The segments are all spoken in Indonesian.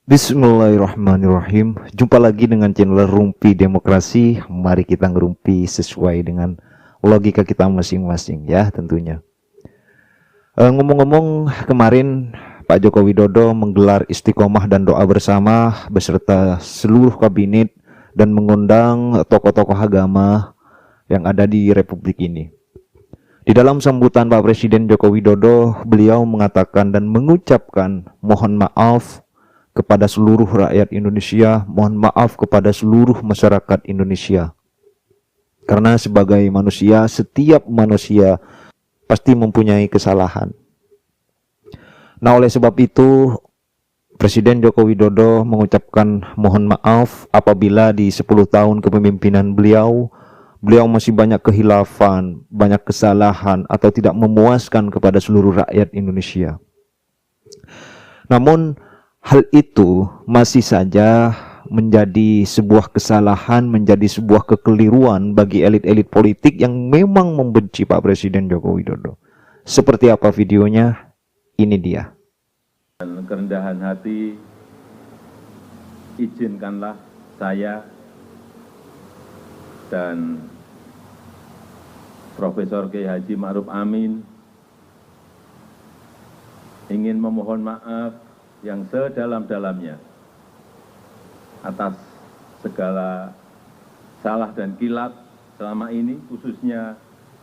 Bismillahirrahmanirrahim. Jumpa lagi dengan channel Rumpi Demokrasi. Mari kita ngerumpi sesuai dengan logika kita masing-masing ya tentunya. Ngomong-ngomong, kemarin Pak Joko Widodo menggelar istiqomah dan doa bersama beserta seluruh kabinet dan mengundang tokoh-tokoh agama yang ada di Republik ini. Di dalam sambutan Pak Presiden Joko Widodo, beliau mengatakan dan mengucapkan mohon maaf kepada seluruh rakyat Indonesia, mohon maaf kepada seluruh masyarakat Indonesia. Karena sebagai manusia, setiap manusia pasti mempunyai kesalahan. Nah, oleh sebab itu, Presiden Joko Widodo mengucapkan mohon maaf apabila di 10 tahun kepemimpinan beliau masih banyak khilafan, banyak kesalahan, atau tidak memuaskan kepada seluruh rakyat Indonesia. Namun, hal itu masih saja menjadi sebuah kesalahan, menjadi sebuah kekeliruan bagi elit-elit politik yang memang membenci Pak Presiden Joko Widodo. Seperti apa videonya? Ini dia. Dan kerendahan hati, izinkanlah saya dan Profesor Kiai Haji Ma'ruf Amin ingin memohon maaf yang sedalam-dalamnya atas segala salah dan kilap selama ini, khususnya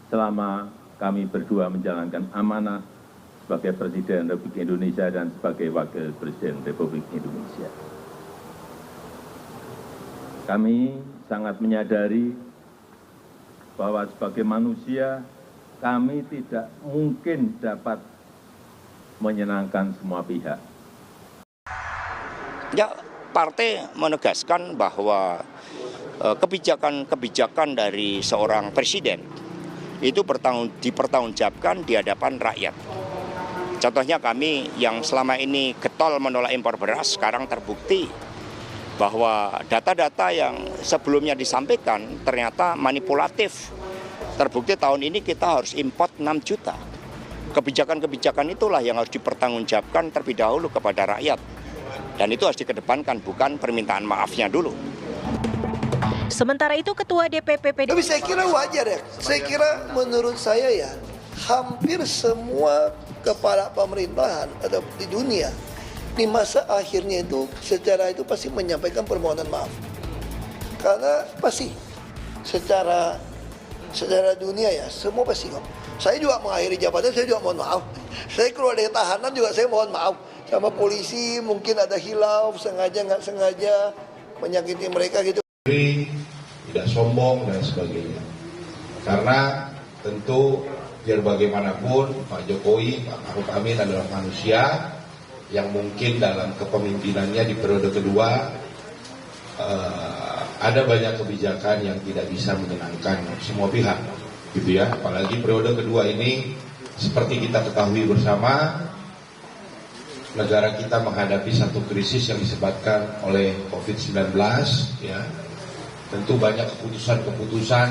selama kami berdua menjalankan amanah sebagai Presiden Republik Indonesia dan sebagai Wakil Presiden Republik Indonesia. Kami sangat menyadari bahwa sebagai manusia kami tidak mungkin dapat menyenangkan semua pihak. Ya, partai menegaskan bahwa kebijakan-kebijakan dari seorang presiden itu dipertanggungjawabkan di hadapan rakyat. Contohnya kami yang selama ini getol menolak impor beras, sekarang terbukti bahwa data-data yang sebelumnya disampaikan ternyata manipulatif. Terbukti tahun ini kita harus import 6 juta. Kebijakan-kebijakan itulah yang harus dipertanggungjawabkan terlebih dahulu kepada rakyat. Dan itu harus dikedepankan, bukan permintaan maafnya dulu. Sementara itu Ketua DPP PDIP. Tapi saya kira wajar ya. Saya kira menurut saya ya, hampir semua kepala pemerintahan atau di dunia di masa akhirnya itu secara itu pasti menyampaikan permohonan maaf. Karena pasti secara dunia ya semua pasti kok. Saya juga mengakhiri jabatan, saya juga mohon maaf. Saya keluar dari tahanan juga saya mohon maaf. Sama polisi mungkin ada hilaf, sengaja nggak sengaja menyakiti mereka gitu. Tidak sombong dan sebagainya. Karena tentu biar bagaimanapun Pak Jokowi, Pak Ma'ruf Amin adalah manusia yang mungkin dalam kepemimpinannya di periode kedua ada banyak kebijakan yang tidak bisa menyenangkan semua pihak, gitu ya. Apalagi periode kedua ini seperti kita ketahui bersama, negara kita menghadapi satu krisis yang disebabkan oleh COVID-19, ya. Tentu banyak keputusan-keputusan,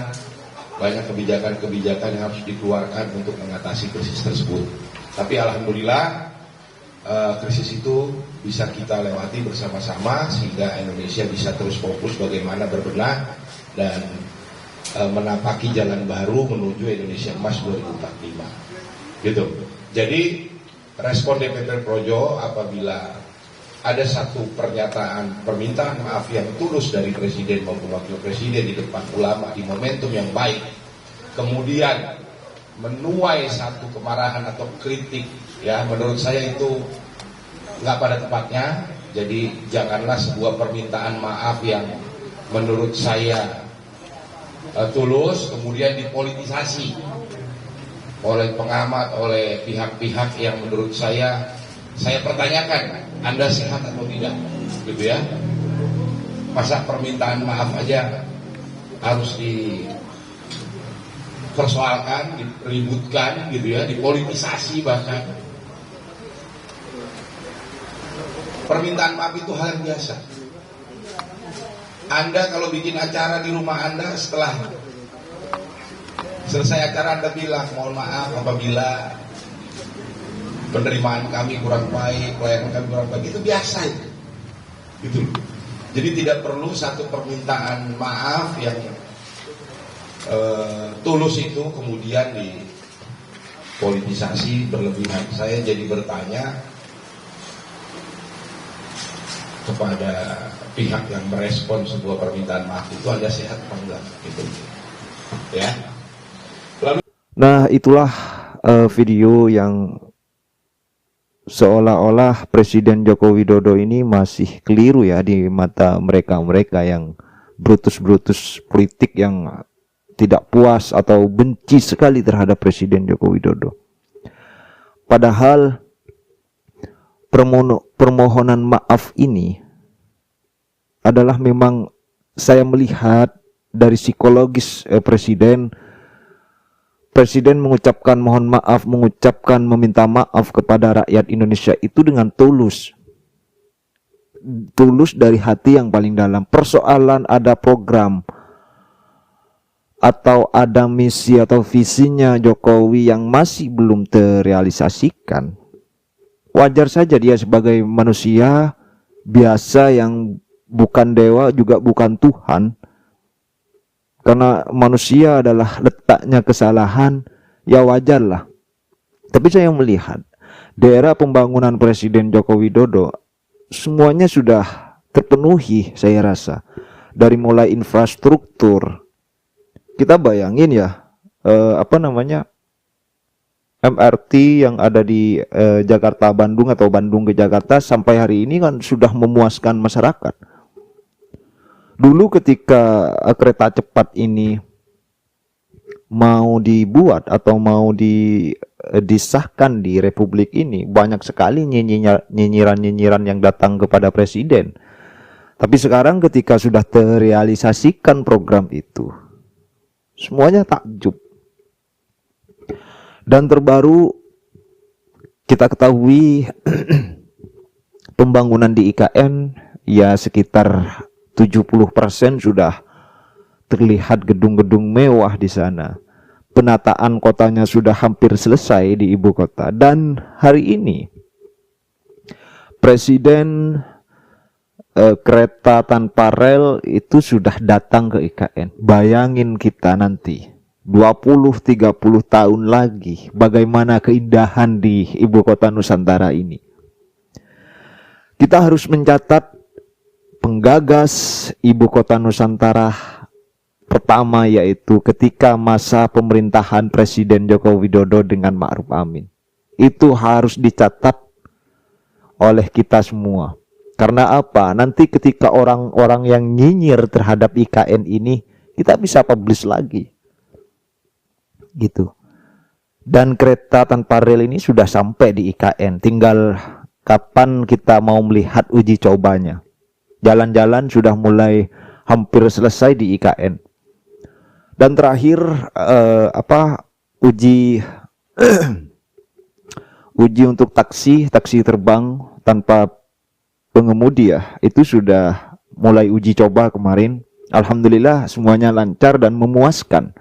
banyak kebijakan-kebijakan yang harus dikeluarkan untuk mengatasi krisis tersebut. Tapi alhamdulillah krisis itu bisa kita lewati bersama-sama sehingga Indonesia bisa terus fokus bagaimana berbenah dan menapaki jalan baru menuju Indonesia Emas 2045. Gitu. Jadi respon DPP Projo apabila ada satu permintaan maaf yang tulus dari Presiden maupun Wakil Presiden di depan ulama di momentum yang baik, kemudian menuai satu kemarahan atau kritik, ya menurut saya itu nggak pada tempatnya. Jadi janganlah sebuah permintaan maaf yang menurut saya tulus kemudian dipolitisasi oleh pengamat, oleh pihak-pihak yang menurut saya pertanyakan, Anda sehat atau tidak, gitu ya. Masa permintaan maaf aja harus dipersoalkan, diributkan, gitu ya, dipolitisasi bahkan. Permintaan maaf itu hal yang biasa. Anda kalau bikin acara di rumah Anda, setelah selesai acara Anda bilang mohon maaf apabila penerimaan kami kurang baik, pelayanan kami kurang baik, itu biasa itu. Gitu. Jadi tidak perlu satu permintaan maaf yang tulus itu kemudian dipolitisasi berlebihan. Saya jadi bertanya kepada pihak yang merespon sebuah permintaan maaf itu, Anda sehat apa enggak? Gitu. Ya. Lalu, Nah, itulah video yang seolah-olah Presiden Joko Widodo ini masih keliru ya di mata mereka-mereka yang brutus-brutus politik yang tidak puas atau benci sekali terhadap Presiden Joko Widodo. Padahal permohonan maaf ini adalah memang saya melihat dari psikologis Presiden mengucapkan mohon maaf, mengucapkan meminta maaf kepada rakyat Indonesia itu dengan tulus. Tulus dari hati yang paling dalam. Persoalan ada program atau ada misi atau visinya Jokowi yang masih belum terrealisasikan. Wajar saja dia sebagai manusia biasa yang bukan dewa juga bukan Tuhan. Karena manusia adalah letaknya kesalahan, ya wajarlah. Tapi saya melihat daerah pembangunan Presiden Joko Widodo semuanya sudah terpenuhi, saya rasa. Dari mulai infrastruktur, kita bayangin ya, MRT yang ada di Jakarta Bandung atau Bandung ke Jakarta sampai hari ini kan sudah memuaskan masyarakat. Dulu ketika kereta cepat ini mau dibuat atau mau disahkan di Republik ini, banyak sekali nyinyiran-nyinyiran yang datang kepada Presiden. Tapi sekarang ketika sudah terrealisasikan program itu, semuanya takjub. Dan terbaru kita ketahui pembangunan di IKN ya sekitar 70% sudah terlihat gedung-gedung mewah di sana. Penataan kotanya sudah hampir selesai di ibu kota. Dan hari ini Presiden kereta tanpa rel itu sudah datang ke IKN. Bayangin kita nanti 20-30 tahun lagi bagaimana keindahan di ibu kota Nusantara ini. Kita harus mencatat penggagas ibu kota Nusantara pertama yaitu ketika masa pemerintahan Presiden Joko Widodo dengan Ma'ruf Amin. Itu harus dicatat oleh kita semua. Karena apa? Nanti ketika orang-orang yang nyinyir terhadap IKN ini, kita bisa publish lagi. Gitu. Dan kereta tanpa rel ini sudah sampai di IKN. Tinggal kapan kita mau melihat uji cobanya. Jalan-jalan sudah mulai hampir selesai di IKN. Dan terakhir uji untuk taksi terbang tanpa pengemudi ya, itu sudah mulai uji coba kemarin. Alhamdulillah semuanya lancar dan memuaskan.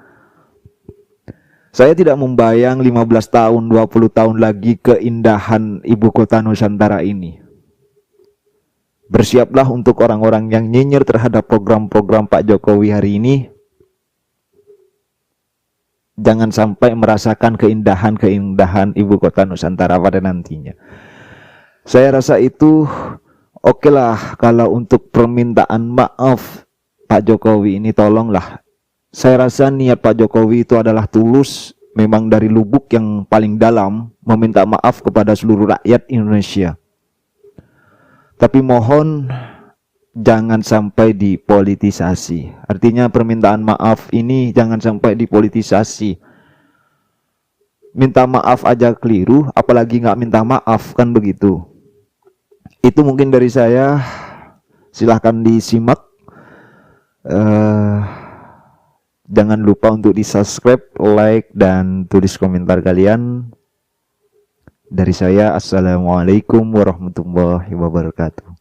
Saya tidak membayang 15 tahun, 20 tahun lagi keindahan ibu kota Nusantara ini. Bersiaplah untuk orang-orang yang nyinyir terhadap program-program Pak Jokowi hari ini. Jangan sampai merasakan keindahan-keindahan ibu kota Nusantara pada nantinya. Saya rasa itu oke lah kalau untuk permintaan maaf Pak Jokowi ini tolonglah. Saya rasa niat Pak Jokowi itu adalah tulus, memang dari lubuk yang paling dalam meminta maaf kepada seluruh rakyat Indonesia. Tapi mohon jangan sampai dipolitisasi. Artinya permintaan maaf ini jangan sampai dipolitisasi. Minta maaf aja keliru, apalagi nggak minta maaf, kan begitu. Itu mungkin dari saya. Silahkan disimak. Jangan lupa untuk di-subscribe, like, dan tulis komentar kalian. Dari saya, assalamualaikum warahmatullahi wabarakatuh.